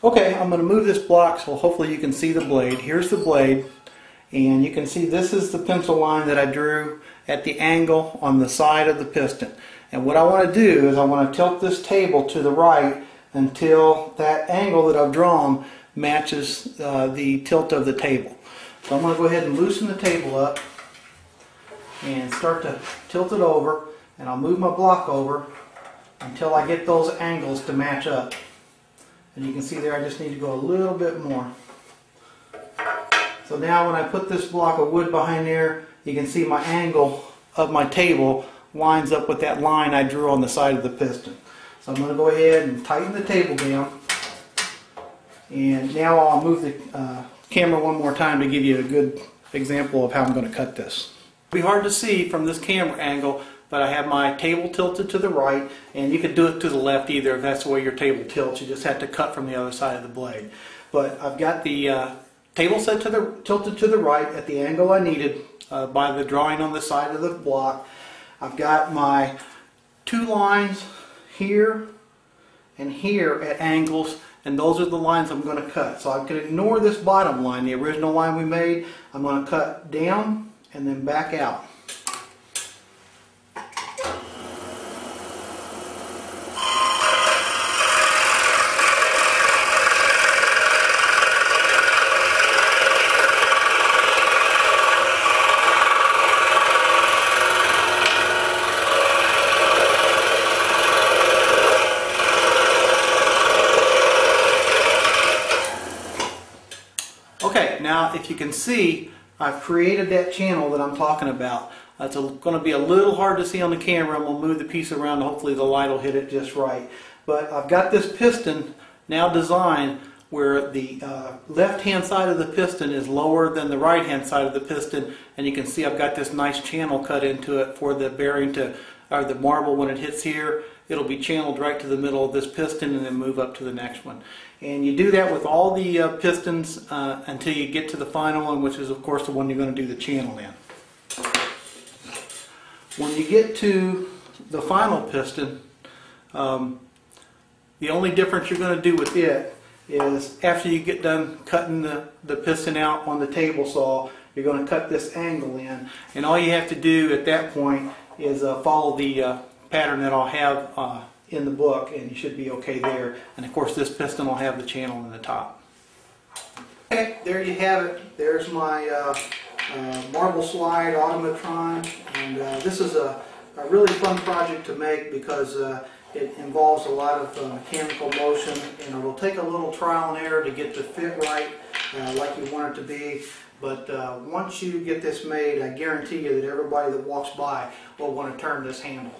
Okay, I'm going to move this block so hopefully you can see the blade. Here's the blade, and you can see this is the pencil line that I drew at the angle on the side of the piston. And what I want to do is I want to tilt this table to the right until that angle that I've drawn matches the tilt of the table. So I'm going to go ahead and loosen the table up and start to tilt it over, and I'll move my block over until I get those angles to match up. And you can see there I just need to go a little bit more. So now when I put this block of wood behind there, you can see my angle of my table lines up with that line I drew on the side of the piston. So I'm going to go ahead and tighten the table down. And now I'll move the camera one more time to give you a good example of how I'm going to cut this. It'll be hard to see from this camera angle, but I have my table tilted to the right, and you could do it to the left either if that's the way your table tilts. You just have to cut from the other side of the blade. But I've got the table tilted to the right at the angle I needed by the drawing on the side of the block. I've got my two lines here and here at angles, and those are the lines I'm going to cut. So I can ignore this bottom line, the original line we made. I'm going to cut down and then back out. Okay, now if you can see, I've created that channel that I'm talking about. It's going to be a little hard to see on the camera, and we'll move the piece around. Hopefully the light will hit it just right. But I've got this piston now designed where the left-hand side of the piston is lower than the right-hand side of the piston, and you can see I've got this nice channel cut into it for the bearing to, or the marble when it hits here. It'll be channeled right to the middle of this piston and then move up to the next one. And you do that with all the pistons until you get to the final one, which is of course the one you're going to do the channel in. When you get to the final piston, the only difference you're going to do with it is after you get done cutting the piston out on the table saw, you're going to cut this angle in. And all you have to do at that point is follow the pattern that I'll have in the book, and you should be okay there. And of course this piston will have the channel in the top. Okay, there you have it. There's my marble slide automatron, and this is a really fun project to make because it involves a lot of mechanical motion, and it will take a little trial and error to get the fit right like you want it to be. But once you get this made, I guarantee you that everybody that walks by will want to turn this handle.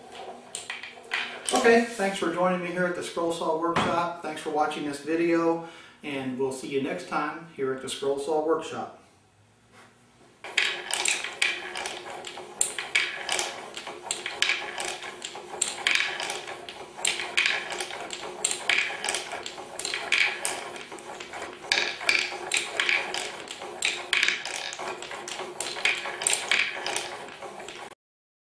Okay, thanks for joining me here at the Scroll Saw Workshop. Thanks for watching this video, and we'll see you next time here at the Scroll Saw Workshop.